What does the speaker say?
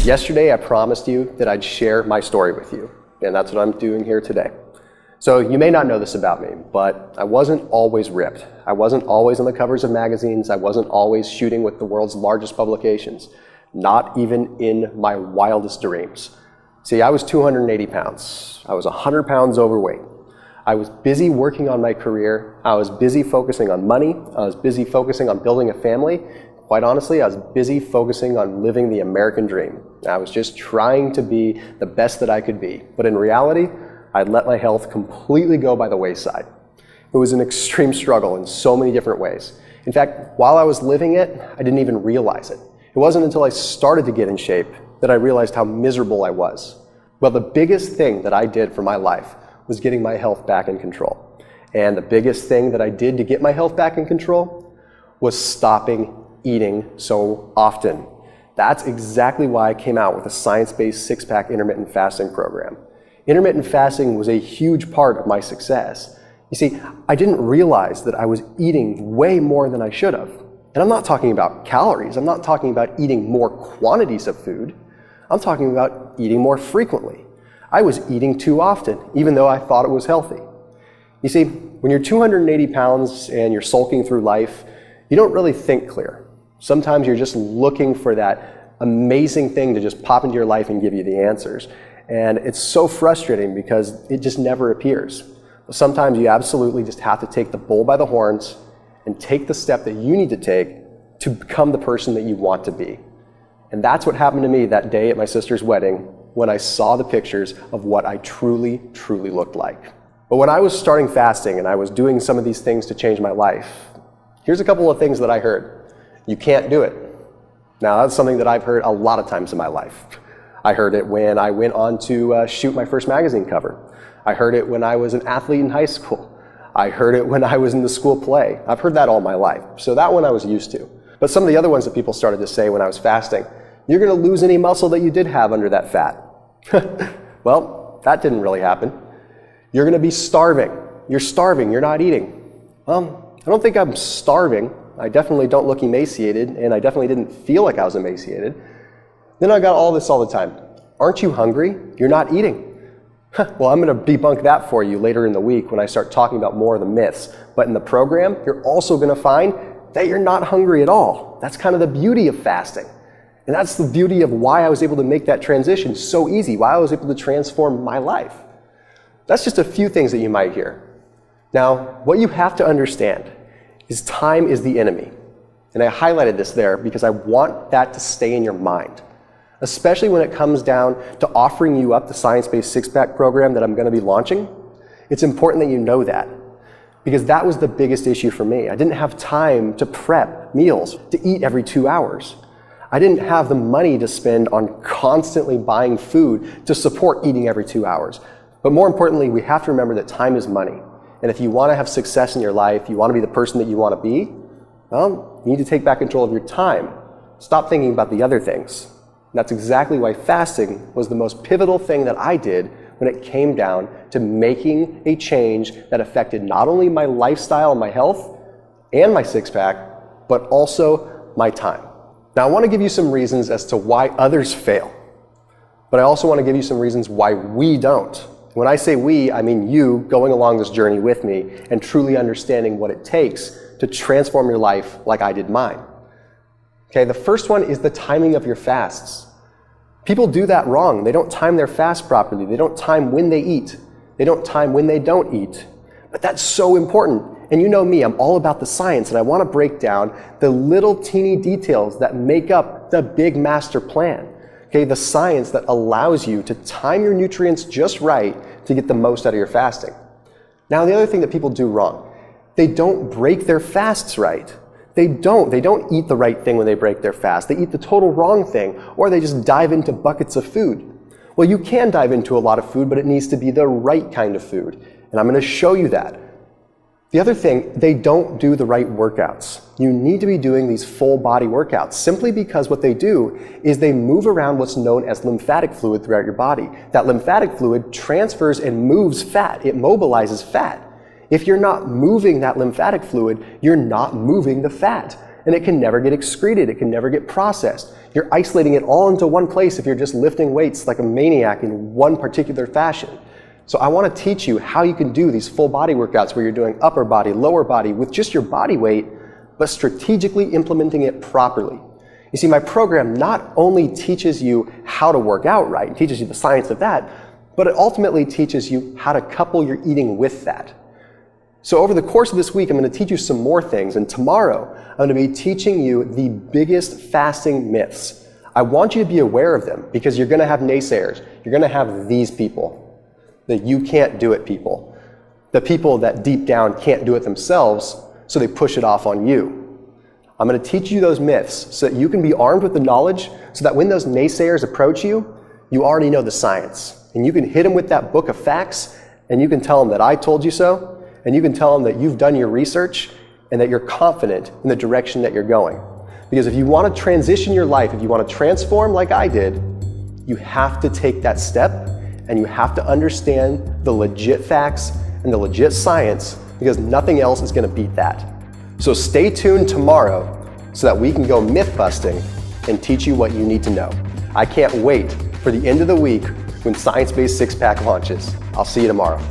Yesterday, I promised you that I'd share my story with you, and that's what I'm doing here today. So you may not know this about me, but I wasn't always ripped. I wasn't always on the covers of magazines. I wasn't always shooting with the world's largest publications, not even in my wildest dreams. See, I was 280 pounds. I was 100 pounds overweight. I was busy working on my career. I was busy focusing on money. I was busy focusing on building a family. Quite honestly, I was busy focusing on living the American dream. I was just trying to be the best that I could be. But in reality, I'd let my health completely go by the wayside. It was an extreme struggle in so many different ways. In fact, while I was living it, I didn't even realize it. It wasn't until I started to get in shape that I realized how miserable I was. Well, the biggest thing that I did for my life was getting my health back in control. And the biggest thing that I did to get my health back in control was stopping eating so often. That's exactly why I came out with a science-based six-pack intermittent fasting program. Intermittent fasting was a huge part of my success. You see, I didn't realize that I was eating way more than I should have. And I'm not talking about calories. I'm not talking about eating more quantities of food. I'm talking about eating more frequently. I was eating too often, even though I thought it was healthy. You see, when you're 280 pounds and you're sulking through life, you don't really think clear. Sometimes you're just looking for that amazing thing to just pop into your life and give you the answers. And it's so frustrating because it just never appears. Sometimes you absolutely just have to take the bull by the horns and take the step that you need to take to become the person that you want to be. And that's what happened to me that day at my sister's wedding when I saw the pictures of what I truly, truly looked like. But when I was starting fasting and I was doing some of these things to change my life, here's a couple of things that I heard. You can't do it. Now, that's something that I've heard a lot of times in my life. I heard it when I went on to shoot my first magazine cover. I heard it when I was an athlete in high school. I heard it when I was in the school play. I've heard that all my life. So that one I was used to. But some of the other ones that people started to say when I was fasting, you're going to lose any muscle that you did have under that fat. Well, that didn't really happen. You're going to be starving. You're starving. You're not eating. Well, I don't think I'm starving. I definitely don't look emaciated, and I definitely didn't feel like I was emaciated. Then I got all this all the time. Aren't you hungry? You're not eating. Well, I'm going to debunk that for you later in the week when I start talking about more of the myths. But in the program, you're also going to find that you're not hungry at all. That's kind of the beauty of fasting. And that's the beauty of why I was able to make that transition so easy, why I was able to transform my life. That's just a few things that you might hear. Now, what you have to understand is time is the enemy. And I highlighted this there because I want that to stay in your mind, especially when it comes down to offering you up the science-based six-pack program that I'm going to be launching. It's important that you know that because that was the biggest issue for me. I didn't have time to prep meals, to eat every 2 hours. I didn't have the money to spend on constantly buying food to support eating every 2 hours. But more importantly, we have to remember that time is money. And if you want to have success in your life, you want to be the person that you want to be, well, you need to take back control of your time. Stop thinking about the other things. And that's exactly why fasting was the most pivotal thing that I did when it came down to making a change that affected not only my lifestyle and my health and my six-pack, but also my time. Now, I want to give you some reasons as to why others fail, but I also want to give you some reasons why we don't. When I say we, I mean you going along this journey with me and truly understanding what it takes to transform your life like I did mine. Okay, the first one is the timing of your fasts. People do that wrong. They don't time their fast properly. They don't time when they eat. They don't time when they don't eat. But that's so important. And you know me, I'm all about the science, and I want to break down the little teeny details that make up the big master plan. Okay, the science that allows you to time your nutrients just right to get the most out of your fasting. Now, the other thing that people do wrong, they don't break their fasts right. They don't eat the right thing when they break their fast. They eat the total wrong thing, or they just dive into buckets of food. Well, you can dive into a lot of food, but it needs to be the right kind of food. And I'm going to show you that. The other thing, they don't do the right workouts. You need to be doing these full body workouts simply because what they do is they move around what's known as lymphatic fluid throughout your body. That lymphatic fluid transfers and moves fat. It mobilizes fat. If you're not moving that lymphatic fluid, you're not moving the fat. and it can never get excreted, it can never get processed. You're isolating it all into one place if you're just lifting weights like a maniac in one particular fashion. So I want to teach you how you can do these full body workouts where you're doing upper body, lower body with just your body weight, but strategically implementing it properly. You see, my program not only teaches you how to work out right, and teaches you the science of that, but it ultimately teaches you how to couple your eating with that. So over the course of this week, I'm going to teach you some more things, and tomorrow I'm going to be teaching you the biggest fasting myths. I want you to be aware of them because you're going to have naysayers. You're going to have these people, the you can't do it people, the people that deep down can't do it themselves, so they push it off on you. I'm going to teach you those myths so that you can be armed with the knowledge so that when those naysayers approach you, you already know the science. And you can hit them with that book of facts, and you can tell them that I told you so, and you can tell them that you've done your research and that you're confident in the direction that you're going. Because if you want to transition your life, if you want to transform like I did, you have to take that step and you have to understand the legit facts and the legit science, because nothing else is going to beat that. So stay tuned tomorrow so that we can go myth busting and teach you what you need to know. I can't wait for the end of the week when Science Based Six Pack launches. I'll see you tomorrow.